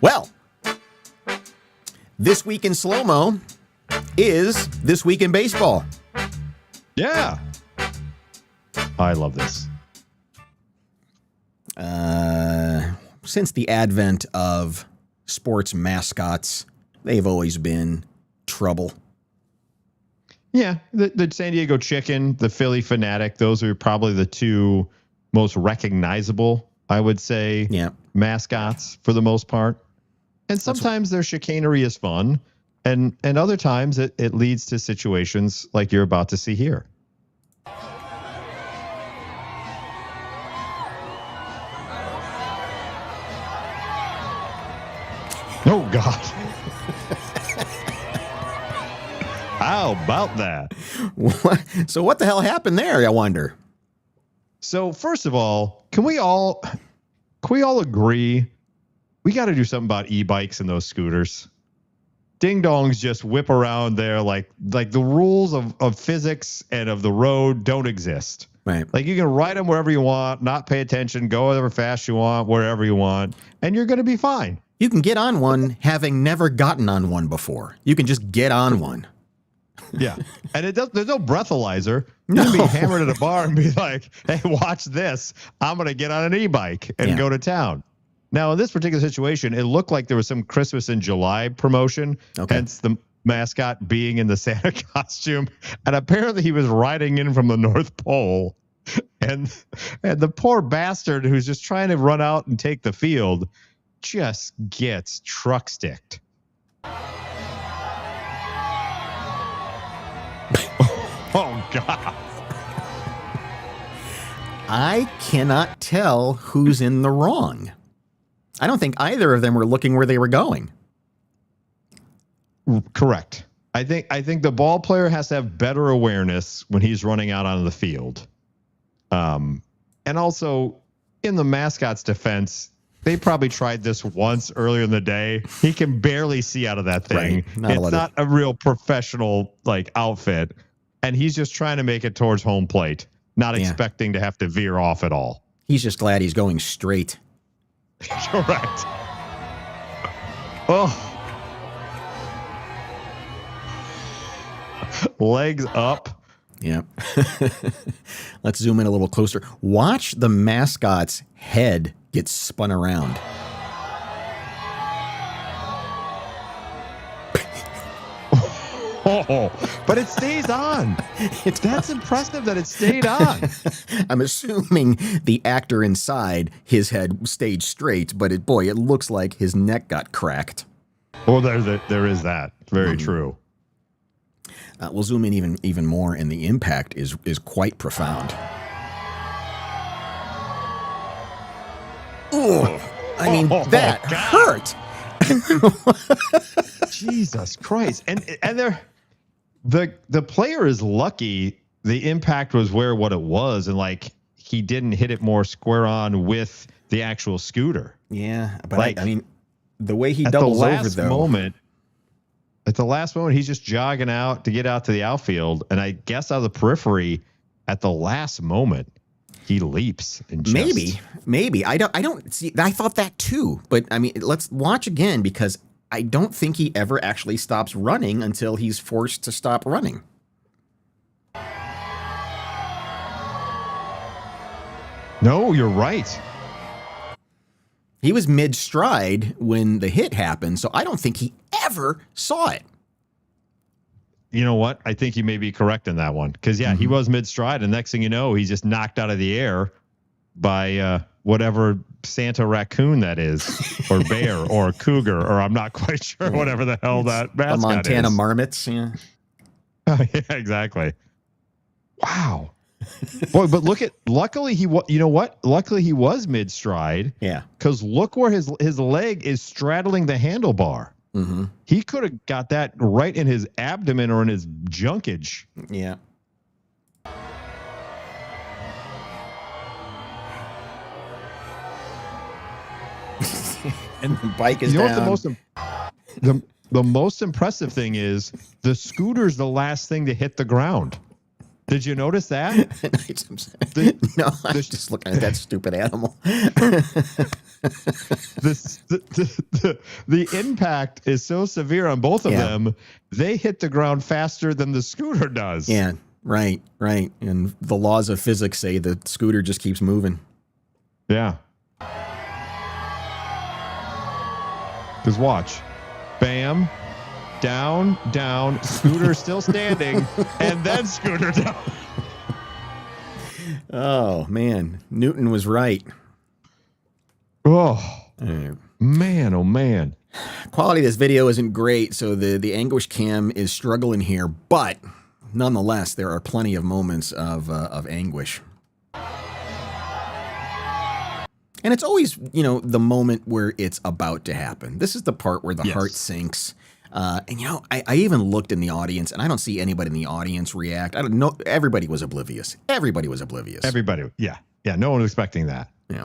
Well, this week in slow-mo is This Week in Baseball. Yeah. I love this. Since the advent of sports mascots, they've always been trouble. Yeah, the San Diego Chicken, the Philly Fanatic, those are probably the two most recognizable, I would say, mascots for the most part. And sometimes their chicanery is fun, and other times it leads to situations like you're about to see here. Oh, God. How about that? So what the hell happened there, I wonder? So first of all, can we all agree we got to do something about e-bikes and those scooters? Ding dongs just whip around there like the rules of physics and of the road don't exist. Right. Like you can ride them wherever you want, not pay attention, go however fast you want, wherever you want, and you're going to be fine. You can get on one having never gotten on one before. You can just get on one. Yeah. And there's no breathalyzer. You can be hammered at a bar and be like, hey, watch this. I'm going to get on an e-bike and go to town. Now, in this particular situation, it looked like there was some Christmas in July promotion, hence the mascot being in the Santa costume. And apparently he was riding in from the North Pole. And the poor bastard who's just trying to run out and take the field just gets truck sticked. Oh, God. I cannot tell who's in the wrong. I don't think either of them were looking where they were going. Correct. I think the ball player has to have better awareness when he's running out on the field. And also, in the mascot's defense, they probably tried this once earlier in the day. He can barely see out of that thing. Right. It's not a real professional outfit. And he's just trying to make it towards home plate, not expecting to have to veer off at all. He's just glad he's going straight. Correct. Oh. Legs up. Yeah. Let's zoom in a little closer. Watch the mascot's head get spun around. Oh, but it stays on. That's impressive that it stayed on. I'm assuming the actor inside his head stayed straight, but it looks like his neck got cracked. Well, there is that. Very true. We'll zoom in even more, and the impact is quite profound. Oh, I mean, that hurt. Jesus Christ. And the player is lucky the impact was what it was, and he didn't hit it more square on with the actual scooter. Yeah, but I mean, the way he doubles over though. At the last moment, he's just jogging out to get out to the outfield, and I guess out of the periphery, at the last moment, he leaps and just... Maybe I don't see. I thought that too, but I mean, let's watch again because I don't think he ever actually stops running until he's forced to stop running. No, you're right. He was mid-stride when the hit happened, so I don't think he ever saw it. You know what? I think you may be correct in that one. Because, he was mid-stride, and next thing you know, he's just knocked out of the air by whatever Santa raccoon that is, or bear, or cougar, or I'm not quite sure, whatever the hell that mascot is. The Montana marmots, yeah. Yeah, exactly. Wow. Boy, but luckily he was mid-stride. Yeah. Because look where his leg is straddling the handlebar. Mm-hmm. He could have got that right in his abdomen or in his junkage. Yeah. And the bike is down. What the most impressive thing is the scooter's the last thing to hit the ground. Did you notice that? No, I'm just looking at that stupid animal. The impact is so severe on both of them, they hit the ground faster than the scooter does. Yeah, right. And the laws of physics say the scooter just keeps moving. Yeah. Because watch. Bam. Down, scooter still standing, and then scooter down. Oh, man. Newton was right. Oh, man, oh, man. Quality of this video isn't great, so the anguish cam is struggling here, but nonetheless, there are plenty of moments of anguish. And it's always, the moment where it's about to happen. This is the part where the heart sinks. And I even looked in the audience, and I don't see anybody in the audience react. I don't know. Everybody was oblivious. Everybody, yeah. No one was expecting that. Yeah.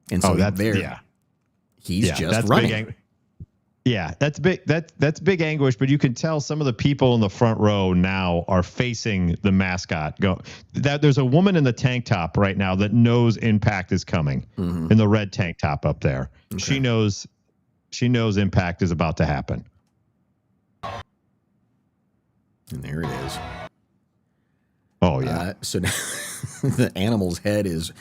And so he's just running. That's big. That's big anguish. But you can tell some of the people in the front row now are facing the mascot. There's a woman in the tank top right now that knows Impact is coming in the red tank top up there. Okay. She knows Impact is about to happen. And there it is. Oh, yeah. So now the animal's head is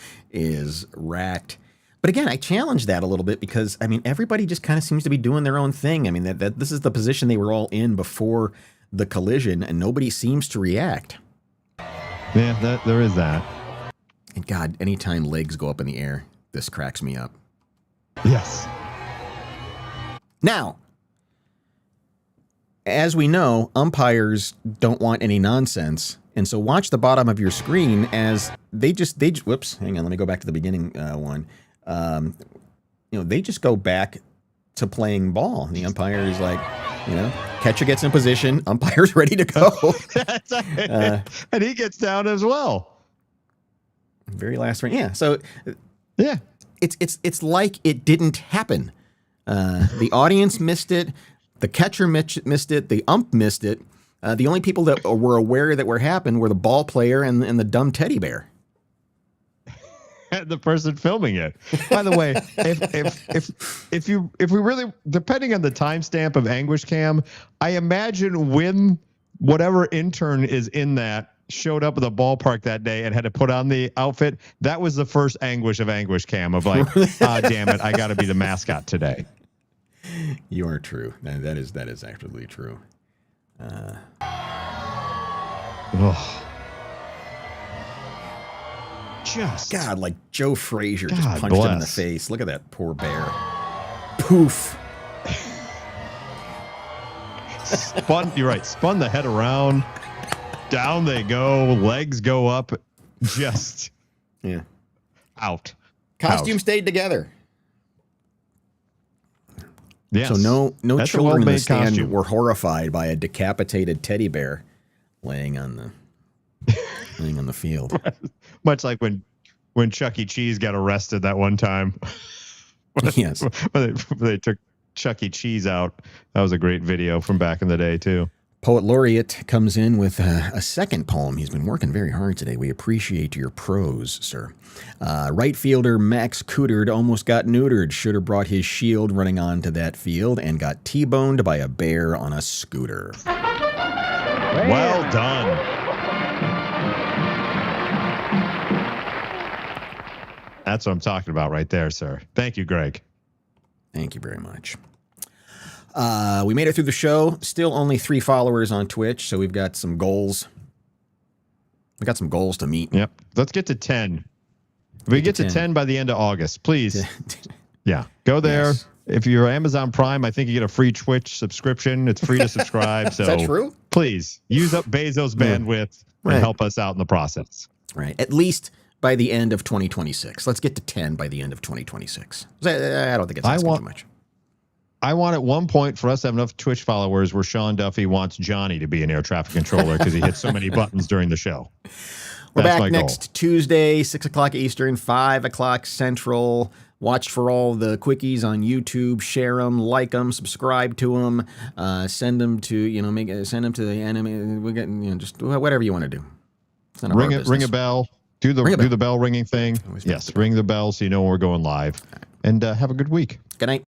racked. But again, I challenge that a little bit because, everybody just kind of seems to be doing their own thing. That this is the position they were all in before the collision, and nobody seems to react. Yeah, there is that. And God, anytime legs go up in the air, this cracks me up. Yes. Now, as we know, umpires don't want any nonsense. And so watch the bottom of your screen as whoops, hang on, let me go back to the beginning one. They just go back to playing ball. The umpire is like, catcher gets in position, umpire's ready to go. And he gets down as well. Very last round. Yeah. So yeah, it's like it didn't happen. The audience missed it. The catcher missed it. The ump missed it. The only people that were aware that happened were the ball player and the dumb teddy bear. The person filming it. By the way, if we really, depending on the timestamp of Anguish Cam, I imagine when whatever intern is in that showed up at the ballpark that day and had to put on the outfit, that was the first anguish of Anguish Cam of like, damn it, I got to be the mascot today. You are true. That is actually true. Just God, like Joe Frazier just punched him in the face. Look at that poor bear. Poof. You're right. Spun the head around. Down they go. Legs go up. Just out. Costume stayed together. Yes. So no children in the stand were horrified by a decapitated teddy bear laying on the field. Much like when Chuck E. Cheese got arrested that one time. Yes. when they took Chuck E. Cheese out. That was a great video from back in the day, too. Poet Laureate comes in with a second poem. He's been working very hard today. We appreciate your prose, sir. Right fielder Max Coutard almost got neutered. Should have brought his shield running onto that field and got T-boned by a bear on a scooter. Well done. That's what I'm talking about right there, sir. Thank you, Greg. Thank you very much. We made it through the show. Still only 3 followers on Twitch, so we've got some goals. We got some goals to meet. Yep. Let's get to 10. If we get to 10 by the end of August, please. Yeah. Go there. Yes. If you're Amazon Prime, I think you get a free Twitch subscription. It's free to subscribe. So is that true? Please use up Bezos' bandwidth and help us out in the process. Right. At least by the end of 2026. Let's get to 10 by the end of 2026. I don't think it's asking too much. I want at one point for us to have enough Twitch followers where Sean Duffy wants Johnny to be an air traffic controller because he hits so many buttons during the show. We're back next Tuesday, 6 o'clock Eastern, 5 o'clock Central. Watch for all the quickies on YouTube. Share them, like them, subscribe to them. Send them to send them to the enemy. We get just whatever you want to do. Ring a bell. Do the bell ringing thing. Yes, ring the bell so you know when we're going live. And have a good week. Good night.